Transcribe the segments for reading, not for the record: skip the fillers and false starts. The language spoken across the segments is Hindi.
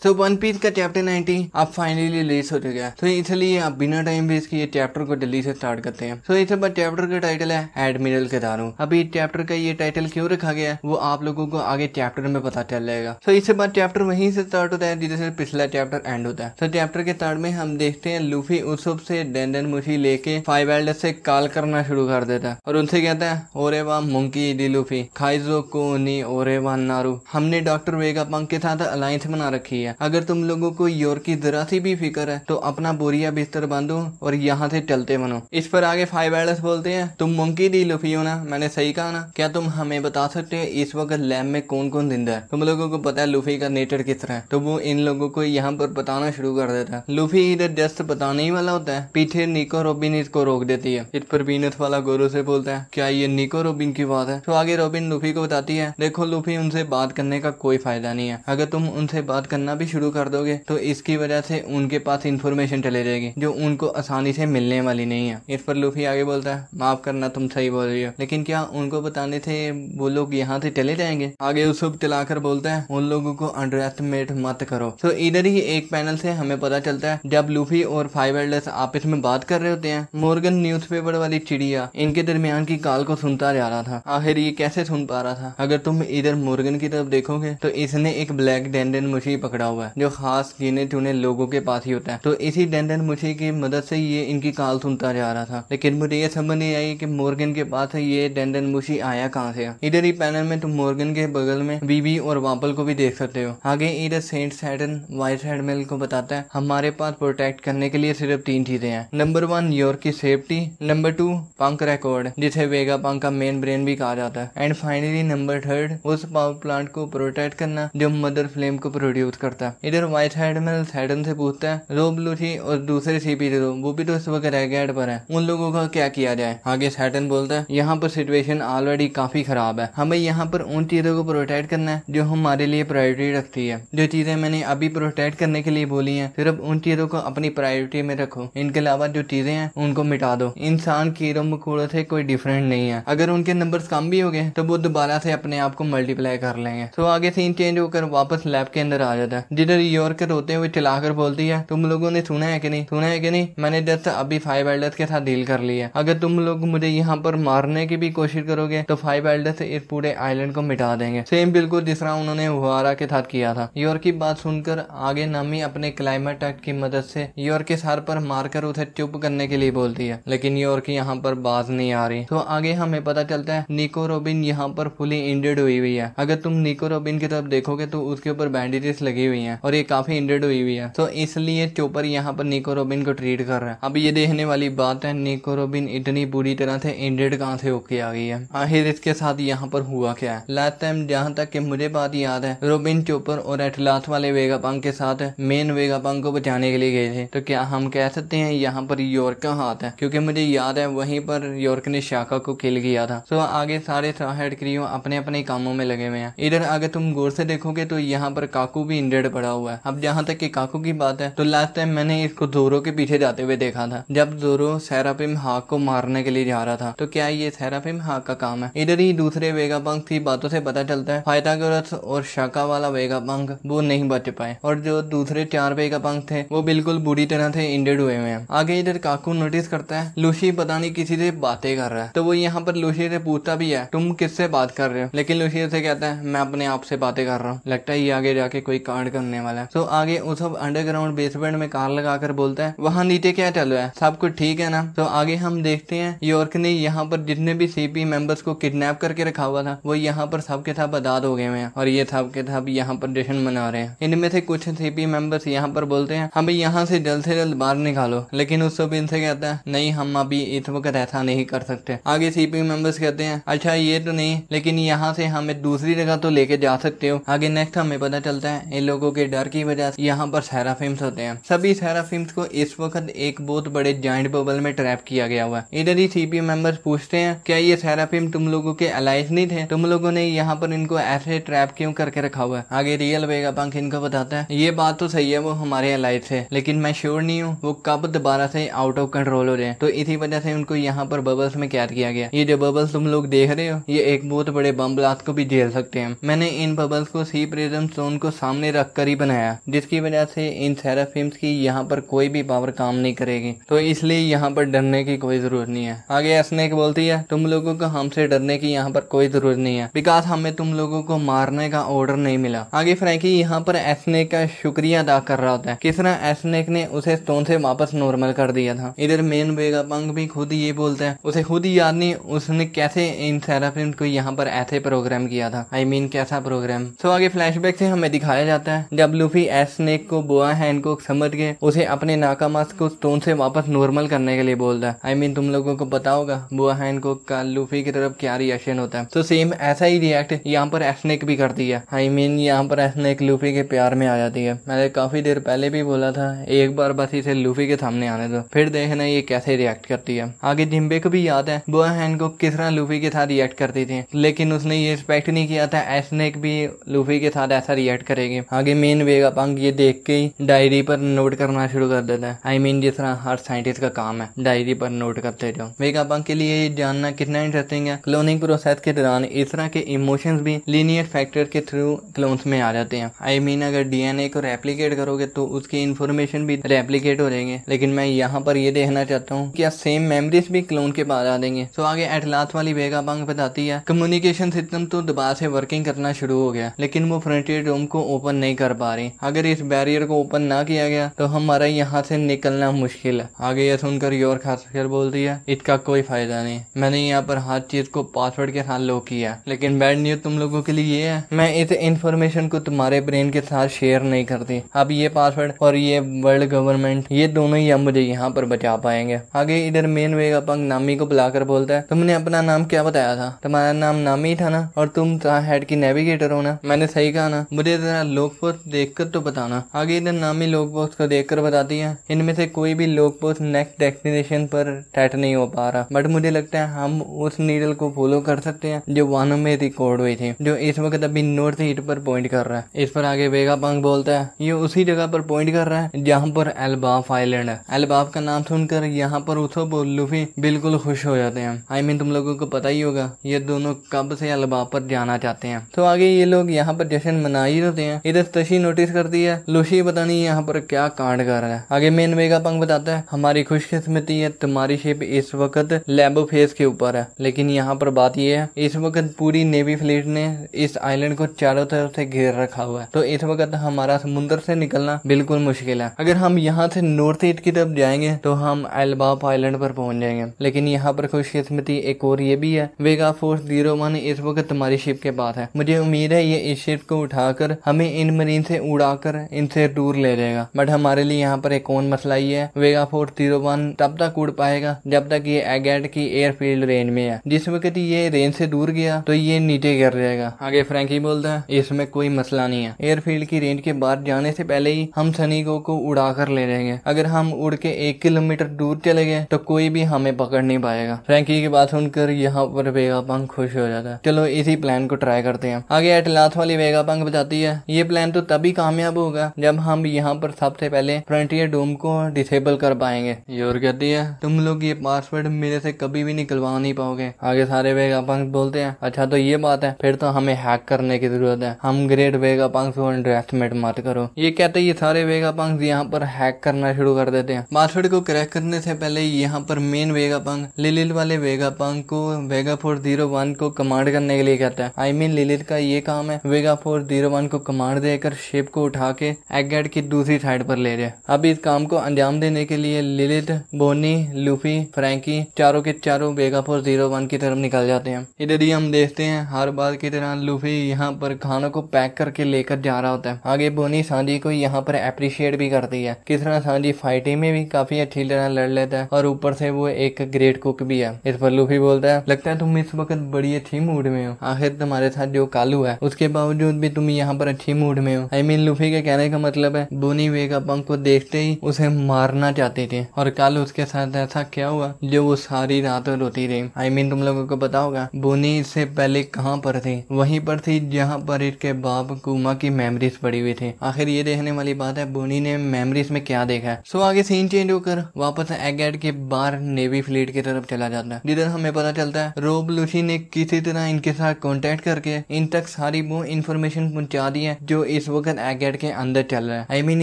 सो वन पीस का चैप्टर 90 अब फाइनली रिलीज हो चुका है। तो इसलिए आप बिना टाइम वेस्ट किए चैप्टर को जल्दी से स्टार्ट करते हैं। सो इसके बाद चैप्टर का टाइटल है एडमिरल किदारू। अभी चैप्टर का ये टाइटल क्यों रखा गया वो आप लोगों को आगे चैप्टर में पता चल जाएगा। सो इसके बाद चैप्टर वहीं से स्टार्ट होता है जिससे पिछला चैप्टर एंड होता है। तो चैप्टर के स्टार्ट में हम देखते हैं लूफी उसुप से डेंडन मुशी लेके 5 एल्डर्स से कॉल करना शुरू कर देता है और उनसे कहता है ओरे वा मुंकी डी लूफी खाइजो को नी ओरे वा नारू। हमने डॉक्टर वेगापंक के साथ अलायंस बना रखी है। अगर तुम लोगों को योर की जरा सी भी फिक्र है तो अपना बोरिया बिस्तर बांधो और यहाँ से चलते बनो। इस पर आगे 5 एल्डर्स बोलते हैं तुम मुंकी डी लूफी हो ना, मैंने सही कहा ना? क्या तुम हमें बता सकते हो इस वक्त लैब में कौन कौन जिंदा है? तुम लोगों को पता है लूफी का नेचर किस तरह है, तो वो इन लोगों को यहाँ पर बताना शुरू कर देता है। लूफी इधर जस्ट बताने ही वाला होता है, पीछे निको रोबिन इसको रोक देती है। इस पर बीनस वाला गोरो से बोलता है क्या ये निको रोबिन की बात है? तो आगे रोबिन लूफी को बताती है देखो लूफी, उनसे बात करने का कोई फायदा नहीं है। अगर तुम उनसे बात करना भी शुरू कर दोगे तो इसकी वजह से उनके पास इंफॉर्मेशन चले जाएगी जो उनको आसानी से मिलने वाली नहीं है। इस पर लूफी आगे बोलता है माफ करना तुम सही बोल रही हो, लेकिन क्या उनको बताने से वो लोग यहाँ से चले जाएंगे? आगे उसको चलाकर बोलता है उन लोगों को अंडर एस्टिमेट मत करो। तो इधर ही एक पैनल से हमें पता चलता है जब लूफी और 5 एल्डर्स आपस में बात कर रहे होते हैं, मॉर्गन न्यूज़पेपर वाली चिड़िया इनके दरमियान की कॉल को सुनता जा रहा था। आखिर ये कैसे सुन पा रहा था? अगर तुम इधर मॉर्गन की तरफ देखोगे तो इसने एक ब्लैक डेंडन मुशी पकड़ा हुआ है जो खास गिने चुने लोगों के पास ही होता है। तो इसी डेंडन मुशी की मदद से ये इनकी कॉल सुनता जा रहा था। लेकिन मुझे ये समझ नहीं आई कि मॉर्गन के पास ये डेंडन मुशी आया कहाँ से? इधर ही पैनल में तुम मॉर्गन के बगल में बीबी और वापल को भी देख सकते हो। आगे इधर सेंट सैटर्न वाइट एडमिरल को बताता है हमारे पास प्रोटेक्ट करने के लिए सिर्फ 3 चीजें हैं। नंबर 1 योर की सेफ्टी, नंबर 2 पंक रिकॉर्ड जिसे वेगा पंक का मेन ब्रेन भी कहा जाता है, एंड फाइनली नंबर 3 उस पावर प्लांट को प्रोटेक्ट करना जो मदर फ्लेम को प्रोड्यूस करता है। इधर व्हाइट एडमिरल सैटर्न से पूछता है रोब लूथी और दूसरे CP0 वो भी तो इस वक्त रेगेट पर है, उन लोगों का क्या किया जाए? आगे सैटर्न बोलता है यहाँ पर सिचुएशन ऑलरेडी काफी खराब है, हमें यहाँ पर उन चीजों को प्रोटेक्ट करना है जो हमारे लिए प्रायोरिटी रखती है। जो चीजें मैंने अभी प्रोटेक्ट करने के लिए बोली है सिर्फ उन चीजों को अपनी प्रायोरिटी में रखो, इनके अलावा जो चीजें हैं उनको मिटा दो। इंसान कीड़ों मकोड़ों से कोई डिफरेंट नहीं है, अगर उनके नंबर्स कम भी हो गए तो वो दोबारा से अपने आप को मल्टीप्लाई कर लेंगे। तो आगे सीन चेंज होकर वापस लैब के अंदर आ जाता है जिधर यॉर्क रोते हुए चिल्लाकर बोलती है तुम लोगों ने सुना है कि नहीं, सुना है कि नहीं? मैंने जस्ट अभी 5 एल्डर्स के साथ डील कर लिया, अगर तुम लोग मुझे यहाँ पर मारने की भी कोशिश करोगे तो 5 एल्डर्स इस पूरे आइलैंड को मिटा देंगे, सेम बिल्कुल जिस तरह उन्होंने हुआरा के साथ किया था। यॉर्क की बात सुनकर आगे नामी अपने क्लाइमेट एक्ट की मदद से यॉर्क के सर पर मारकर उसे चुप करने के लिए बोलती है, लेकिन यॉर्क यहाँ पर बाज नहीं आ रही। तो आगे हमें पता चलता है निको रोबिन यहाँ पर फुली इंजर्ड हुई है। अगर तुम निको रोबिन की तरफ देखोगे तो उसके ऊपर बैंडेजेस लगी हुई हैं और ये काफी इंजर्ड हुई है। तो इसलिए चोपर यहाँ पर निको रोबिन को ट्रीट कर रहा है। अब ये देखने वाली बात है निको रोबिन इतनी बुरी तरह से इंजर्ड कहाँ से होके आ गई है, आखिर इसके साथ यहाँ पर हुआ क्या है? लास्ट टाइम जहाँ तक कि मुझे बात याद है रोबिन चोपर और एटलास वाले वेगापंक के साथ मेन वेगापंक को बचाने के लिए गए थे। तो क्या हम कह सकते हैं यहाँ पर यॉर्क का हाथ है? क्योंकि मुझे याद है वहीं पर यॉर्क ने शाका को किल किया था। तो आगे सारे हेड क्रियो अपने अपने कामों में लगे हुए हैं। इधर अगर तुम गौर से देखोगे तो यहाँ पर काकू भी इंजर्ड पड़ा हुआ है। अब जहाँ तक कि काकू की बात है तो लास्ट टाइम मैंने इसको जोरो के पीछे जाते हुए देखा था जब जोरो सेराफिम हाक को मारने के लिए जा रहा था। तो क्या ये सेराफिम हाक का काम है? इधर ही दूसरे वेगापंक की बातों से पता चलता है पाइथागोरस और शाका वाला वेगापंक वो नहीं बच पाए और जो दूसरे 4 वेगापंक थे वो बिल्कुल बुरी तरह से इंजर्ड हुए हैं। आगे इधर काकू नोटिस करता है लूसी पता नहीं किसी से बातें कर रहा है। तो वो यहाँ पर लूसी से पूछता भी है तुम किससे बात कर रहे हो, लेकिन लूसी उसे कहता है मैं अपने आप से बातें कर रहा हूँ। लगता है ये आगे जाके कोई कांड करने वाला है। तो आगे उस अंडरग्राउंड बेसमेंट में कार लगाकर बोलता है वहाँ नीचे क्या चल रहा है, सब कुछ ठीक है ना? तो आगे हम देखते हैं यॉर्क ने यहाँ पर जितने भी CP मेंबर्स को किडनैप करके रखा हुआ था वो यहाँ पर सबके सब आजाद हो गए हैं और ये सब के सब यहाँ पर जश्न मना रहे हैं। इनमें से कुछ CP मेंबर्स यहाँ पर बोलते हैं हमें यहाँ से जल्द बाहर निकालो, लेकिन उस सब इनसे कहता है नहीं हम अभी इस वक्त ऐसा नहीं कर सकते। आगे CP मेंबर्स कहते हैं अच्छा ये तो नहीं, लेकिन यहाँ से हमें दूसरी जगह तो लेके जा सकते हो। आगे नेक्स्ट हमें पता चलता है इन लोगों के डर की वजह से यहाँ पर सेराफिम्स होते हैं। सभी सेराफिम्स को इस वक्त एक बहुत बड़े जाइंट बबल में ट्रैप किया गया हुआ है। इधर ही CP मेंबर्स पूछते हैं क्या ये सेराफिम तुम लोगों के अलाइज नहीं थे, तुम लोगों ने यहाँ पर इनको ऐसे ट्रैप क्यों करके रखा हुआ है? आगे रियल वेगापंक इनको बताता है ये बात तो सही है वो हमारे अलाइज थे, लेकिन मैं श्योर नहीं हूँ वो कब दोबारा से आउट ऑफ कंट्रोल हो जाए, तो इसी वजह से उनको यहाँ पर बबल्स में कैद किया गया। ये जो बबल्स तुम लोग देख रहे हो ये एक बहुत बड़े बम ब्लास्ट को भी झेल सकते हैं। मैंने इन बबल्स को सी प्रिज्म स्टोन को सामने रख तस्करी बनाया, जिसकी वजह से इन सेराफिम्स की यहाँ पर कोई भी पावर काम नहीं करेगी। तो इसलिए यहाँ पर डरने की कोई जरूरत नहीं है। आगे स्नेक बोलती है तुम लोगों को हमसे डरने की यहाँ पर कोई जरूरत नहीं है, बिकॉज हमें तुम लोगों को मारने का ऑर्डर नहीं मिला। आगे फ्रैंकी यहाँ पर स्नेक का शुक्रिया अदा कर रहा होता है, किस तरह स्नेक ने उसे स्टोन से वापस नॉर्मल कर दिया था। इधर मेन वेगापंक भी खुद ये बोलता है उसे खुद ही याद नहीं उसने कैसे इन सेराफिम को यहाँ पर ऐसे प्रोग्राम किया था। आई मीन कैसा प्रोग्राम। सो आगे फ्लैशबैक से हमें दिखाया जाता है जब लूफी स्नेक को बोआ हैंड को समझ के उसे अपने नाकामास को स्टोन से वापस नॉर्मल करने के लिए बोलता है। आई मीन तुम लोगों को पता होगा बोआ हैंड को लूफी की तरफ क्या रिएक्शन होता है। तो सेम ऐसा ही रिएक्ट यहाँ पर स्नेक भी करती है। आई मीन यहाँ पर स्नेक लूफी के प्यार में आ जाती है। मैंने काफी देर पहले भी बोला था एक बार बस इसे लूफी के सामने आने दो, फिर देखना ये कैसे रिएक्ट करती है। आगे जिम्बे को भी याद है बोआ हैंड को किस तरह लूफी के साथ रिएक्ट करती थी, लेकिन उसने ये एक्सपेक्ट नहीं किया था स्नेक भी लूफी के साथ ऐसा रिएक्ट करेगी। आगे मेन वेगापंक ये देख के ही डायरी पर नोट करना शुरू कर देता है। आई मीन जिस तरह हर साइंटिस्ट का काम है डायरी पर नोट करते जाओ। वेगापंक के लिए ये जानना कितना इंटरेस्टिंग है क्लोनिंग प्रोसेस के दौरान इस तरह के इमोशंस भी लीनियर फैक्टर के थ्रू क्लोन्स में आ जाते हैं। आई मीन अगर डीएनए को रेप्लिकेट करोगे तो उसकी इंफॉर्मेशन भी रेप्लिकेट हो जाएंगे, लेकिन मैं यहाँ पर ये देखना चाहता हूँ क्या सेम मेमोरीज भी क्लोन के पास आ देंगे। तो आगे एटलास वाली वेगापंक बताती है कम्युनिकेशन सिस्टम तो दोबारा से वर्किंग करना शुरू हो गया, लेकिन वो फ्रंटियर डोम को ओपन नहीं कर पा रही। अगर इस बैरियर को ओपन ना किया गया तो हमारा यहाँ से निकलना मुश्किल है। आगे यह सुनकर योर खासकर बोलती है इसका कोई फायदा नहीं, मैंने यहाँ पर हर चीज को पासवर्ड के साथ लॉक किया, लेकिन बैड न्यूज तुम लोगों के लिए ये है मैं इस इंफॉर्मेशन को तुम्हारे ब्रेन के साथ शेयर नहीं करती। अब ये पासवर्ड और ये वर्ल्ड गवर्नमेंट ये दोनों ही अब मुझे यहाँ पर बचा पाएंगे। आगे इधर मेन वेगापंक नामी को बुलाकर बोलता है तुमने अपना नाम क्या बताया था, तुम्हारा नाम नामी था ना, और तुम हेड की नेविगेटर हो ना, मैंने सही कहा ना, मुझे जरा लॉग पोस्ट देखकर तो बताना। आगे इधर नामी लॉग पोस्ट को देखकर बताती है इनमें से कोई भी लॉग पोस्ट नेक्स्ट डेस्टिनेशन पर सेट नहीं हो पा रहा, बट मुझे लगता है हम उस नीडल को फॉलो कर सकते हैं जो वानो में रिकॉर्ड हुई थी, जो इस वक्त अभी नॉर्थ ईस्ट पर पॉइंट कर रहा है। इस पर आगे वेगापंक बोलता है ये उसी जगह पर पॉइंट कर रहा है जहाँ पर एल्बाफ आइलैंड है। एल्बाफ का नाम सुनकर यहाँ पर उसोब और लूफी बिल्कुल खुश हो जाते हैं। आई मीन तुम लोगों को पता ही होगा ये दोनों कब से एल्बाफ पर जाना चाहते हैं। तो आगे ये लोग यहाँ पर जश्न मना ही रहते हैं। इधर तशी नोटिस करती है लूसी पता नहीं यहाँ पर क्या कांड कर रहा है। आगे मेन वेगापंक बताता है हमारी खुशकिस्मती है तुम्हारी शिप इस वक्त लैबो फेज के ऊपर है, लेकिन यहाँ पर बात यह है इस वक्त पूरी नेवी फ्लीट ने इस आइलैंड को चारों तरफ से घेर रखा हुआ है, तो इस वक्त हमारा समुद्र से निकलना बिल्कुल मुश्किल है। अगर हम यहाँ से नॉर्थ ईस्ट की तरफ जाएंगे तो हम एल्बाफ आइलैंड पर पहुंच जाएंगे, लेकिन यहाँ पर खुशकिस्मती एक और ये भी है वेगा फोर्स 01 इस वक्त तुम्हारी शिप के पास है। मुझे उम्मीद है ये इस शिप को उठाकर हमें इन मरीन से उड़ाकर इनसे दूर ले जाएगा, बट हमारे लिए यहाँ पर एक और मसला ही है वेगा फोर्स 01 तब तक उड़ पाएगा जब तक ये एगेट की एयरफील्ड रेंज में है। जिस वक्त ये रेंज से दूर गया तो ये नीचे गिर जाएगा। आगे फ्रैंकी बोलता है इसमें कोई मसला नहीं है, एयरफील्ड की रेंज के बाहर जाने से पहले ही हम सनीको को उड़ा कर ले जाएंगे। अगर हम उड़ के 1 किलोमीटर दूर चले गए तो कोई भी हमें पकड़ नहीं पाएगा। फ्रैंकी की बात सुनकर यहाँ पर वेगापंक खुश हो जाता है। चलो इसी प्लान को ट्राई करते हैं। आगे एटलास वाली वेगापंक बताती है ये प्लान तो तभी कामयाब होगा जब हम यहाँ पर सबसे पहले फ्रंटियर डोम को डिसेबल कर पाएंगे। योर कहती है तुम लोग ये पासवर्ड मेरे से कभी भी निकलवा नहीं पाओगे। आगे सारे वेगापंक बोलते हैं अच्छा तो ये बात है, फिर तो हमें हैक करने की जरूरत है, हम ग्रेट वेगापंक को अंडरएस्टिमेट मत करो। ये कहते ये सारे वेगापंक यहाँ पर हैक करना शुरू कर देते हैं। पासवर्ड को क्रैक करने से पहले यहाँ पर मेन वेगापंक लिलिथ वाले वेगापंक को वेगा फोर्स 01 को कमांड करने के लिए कहता है। आई मीन लिलिथ का ये काम है वेगा फोर्स 01 को कमांड देकर शिप को उठा के एगेट की दूसरी साइड पर ले जाए। अब इस काम को अंजाम देने के लिए लिलिथ, बोनी, लूफी, फ्रैंकी चारों के चारों वेगा फोर्स 01 की तरफ निकल जाते हैं। इधर ही हम देखते हैं हर बार की तरह लूफी यहाँ पर खानों को पैक करके लेकर जा रहा होता है। आगे बोनी सांजी को यहाँ पर अप्रिशिएट भी करती है किस तरह सांजी फाइटिंग में भी काफी अच्छी तरह लड़ लेता है और ऊपर से वो एक ग्रेट कुक भी है। इस पर लूफी बोलता है लगता है तुम इस वक्त बड़ी अच्छी मूड में हो, आखिर तुम्हारे साथ जो कालू है उसके बावजूद भी तुम यहाँ पर अच्छी मूड में हो। आई मीन लूफी के कहने का मतलब है बोनी वेगापंक को देखते ही उसे मारना चाहते थे और कल उसके साथ ऐसा क्या हुआ जो वो सारी रात रोती रही। आई मीन तुम लोगों को पता होगा बोनी इससे पहले कहाँ पर थी, वहीं पर थी जहाँ पर इसके बाप कुमा की मेमोरीज पड़ी हुई थी। आखिर ये देखने वाली बात है बोनी ने मेमोरीज में क्या देखा है। सो आगे सीन चेंज होकर वापस एगेट के बाहर नेवी फ्लीट की तरफ चला जाता है, जिधर हमें पता चलता है रोब लूसी ने किसी तरह इनके साथ कांटेक्ट करके इन तक सारी वो इन्फॉर्मेशन पहुंचा दी है जो इस वक्त एगेट के अंदर चल रहा है। आई मीन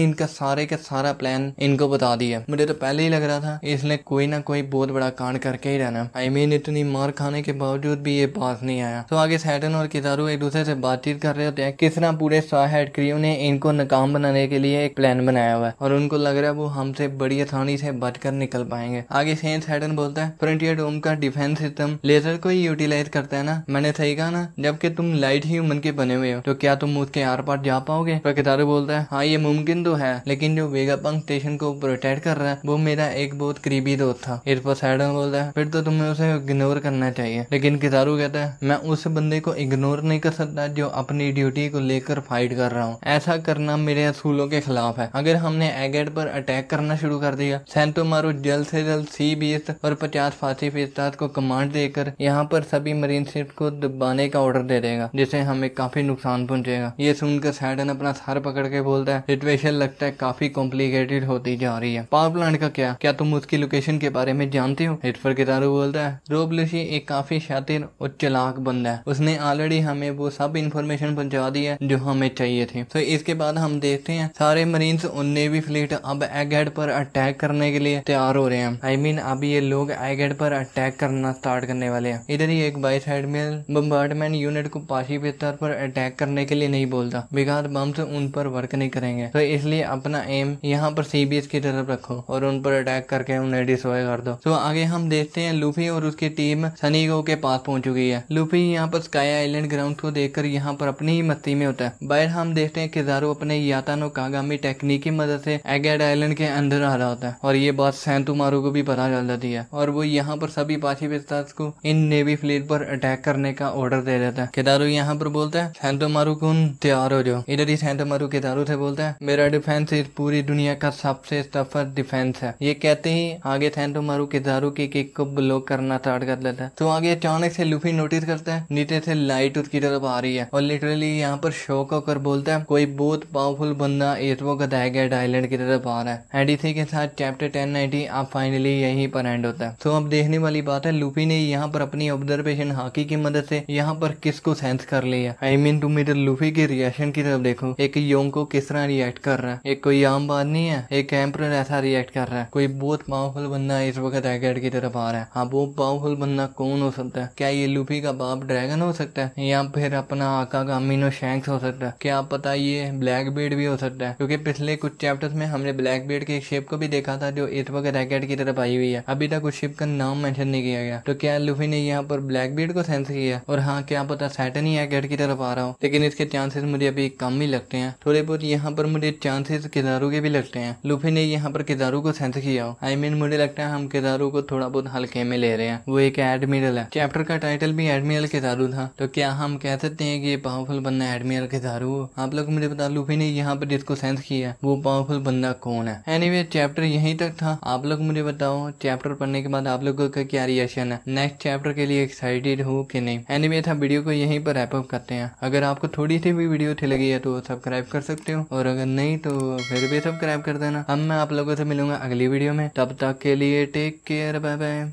इनका सारे का सारा प्लान इनको बता दिया। मुझे तो पहले ही लग रहा था इसने कोई ना कोई बहुत बड़ा कांड करके ही रहना। आई मीन इतनी मार खाने के बावजूद भी ये पास नहीं आया। तो आगे सैटर्न और किजारू एक दूसरे से बातचीत कर रहे होते हैं किस तरह पूरे स्टार हेड क्रू ने इनको नाकाम बनाने के लिए एक प्लान बनाया हुआ है और उनको लग रहा है वो हमसे बड़ी आसानी से बचकर निकल पाएंगे। आगे सेंट सैटर्न बोलता है फ्रंटियर डोम का डिफेंस सिस्टम लेजर को ही यूटिलाइज करता है ना। मैंने सही कहा ना, जबकि तुम लाइट ह्यूमन के बने हुए हो तो क्या तुम उसके आर पार जा पाओगे? पर कितारू बोलता है हाँ ये मुमकिन तो है, लेकिन जो वेगापंक स्टेशन को प्रोटेक्ट कर रहा है वो मेरा एक बहुत करीबी दोस्त था। इस पर सैटर्न बोलता है फिर तो तुम्हें उसे इग्नोर करना चाहिए। लेकिन कितारू कहता है मैं उस बंदे को इग्नोर नहीं कर सकता जो अपनी ड्यूटी को लेकर फाइट कर रहा हूँ। ऐसा करना मेरे असूलों के खिलाफ है। अगर हमने एगेट पर अटैक करना शुरू कर दिया, सेंटोमारू जल्द से जल्द सी 20 और 50 फांसी फीसद को कमांड देकर यहाँ पर सभी मरीन शिप को दबाने का ऑर्डर दे देगा, जिससे हमें काफी नुकसान पहुंचेगा। ये सुनकर सैटर्न अपना सर पकड़ के बोलता है सिचुएशन लगता है काफी कॉम्प्लिकेटेड होती जा रही है। पावर प्लांट का क्या तुम उसकी लोकेशन के बारे में जानते हो? इस पर कितारू बोलता है रोब लूसी एक काफी शातिर और चालाक बंदा है, उसने ऑलरेडी हमें वो सब इंफॉर्मेशन पहुंचा दी है जो हमें चाहिए थी। तो इसके बाद हम देखते हैं सारे मरीन्स और नेवी फ्लीट अब एगेट पर अटैक करने के लिए तैयार हो रहे हैं। आई मीन अब ये लोग एगेट पर अटैक करना स्टार्ट करने वाले हैं। इधर ही एक वाइस एडमिरल बम्बार्डमेंट यूनिट को पाशी बिस्तर पर अटैक करने के लिए नहीं बोलता, बिकॉज बम्स उन पर वर्क नहीं करेंगे। तो इसलिए अपना एम यहाँ पर सीबीएस की तरफ रखो और उन पर अटैक करके उन्हें डिस्ट्रॉय कर दो। तो आगे हम देखते हैं लूफी और उसकी टीम सनीगो के पास पहुंच चुकी है। लूफी यहाँ पर स्काई आइलैंड ग्राउंड को देखकर यहाँ पर अपनी ही मस्ती में होता है। बाहर हम देखते हैं किजारू अपने याता नो कागामी टेक्निक की मदद से एगेट आइलैंड के अंदर आ रहा होता है और ये बात सेंटोमारू को भी पता चल जाती है और वो यहाँ पर सभी पाशी बिस्तास को इन नेवी फ्लीट पर अटैक करने का ऑर्डर दे देता है। किजारू यहाँ पर बोलता है सेंटोमारू कौन तैयार हो जाओ। इधर ही सेंटोमारू किजारू से बोलता है मेरा डिफेंस इस पूरी दुनिया का सबसे टफर डिफेंस है। ये कहते ही आगे सेंटोमारू किजारू की किक को ब्लॉक करना स्टार्ट कर देता है। तो आगे अचानक से लूफी नोटिस करता है नीचे से लाइट उसकी तरफ आ रही है और लिटरली यहाँ पर शॉक होकर बोलता है कोई बहुत पावरफुल बंदा इस वक्त एगेट आइलैंड की तरफ आ रहा है। एंड इसी के साथ चैप्टर 1090 अब फाइनली यहीं पर एंड होता है। तो अब देखने वाली बात है लूफी ने यहाँ पर अपनी ऑब्जर्वेशन हाकी की मदद से यहाँ पर किसको सेंस कर लिया। आई मीन तुम इधर लूफी के रिएक्शन की तरफ देखो, एक योंग को किस तरह रिएक्ट कर रहा है। एक कोई आम बात नहीं है, एक एम्परर ऐसा रिएक्ट कर रहा है। कोई बहुत पावरफुल बंदा इस वक्त एगेट की तरफ आ रहा है। हाँ वो पावरफुल बंदा कौन हो सकता है? क्या ये लूफी का बाप ड्रैगन हो सकता है या फिर अपना आका का अमीनो शैंक्स हो सकता है? क्या पता ये ब्लैक बीड भी हो सकता है, क्योंकि पिछले कुछ चैप्टर्स में हमने ब्लैक बीड के एक शिप को भी देखा था जो इस वक्त एगेट की तरफ आई हुई है। अभी तक उस शिप का नाम मेंशन नहीं किया गया। तो क्या लूफी ने यहाँ पर ब्लैक बीड को सेंस किया? और हाँ क्या पता सैटर्न ही एगेट की तरफ आ रहा हो, लेकिन इसके चांसेस मुझे अभी कम ही लगते हैं। थोड़े बहुत यहाँ पर मुझे चांसेस किजारू के भी लगते हैं। लूफी ने यहाँ पर किजारू को सेंस किया हो। आई मीन मुझे लगता है हम किजारू को थोड़ा बहुत हल्के में ले रहे हैं। वो एक एडमिरल है, चैप्टर का टाइटल भी एडमिरल किजारू था। तो क्या हम कह सकते हैं कि ये पावरफुल बंदा एडमिरल किजारू हो? आप लोग मुझे बता लूफी ने यहाँ पर जिसको सेंस किया वो पावरफुल बंदा कौन है? एनीवे चैप्टर यहीं तक था। आप लोग मुझे बताओ चैप्टर पढ़ने के बाद आप लोगों का क्या रिएक्शन है? नेक्स्ट चैप्टर के लिए एक्साइटेड हो कि नहीं? एनीवे था वीडियो को यहीं पर रैप अप करते हैं। अगर आपको थोड़ी सी भी वीडियो अच्छी लगी है तो सब्सक्राइब कर सकते हो और अगर नहीं तो फिर भी सब्सक्राइब कर देना। अब मैं आप लोगों से मिलूंगा अगली वीडियो में, तब तक के लिए टेक केयर, बाय बाय।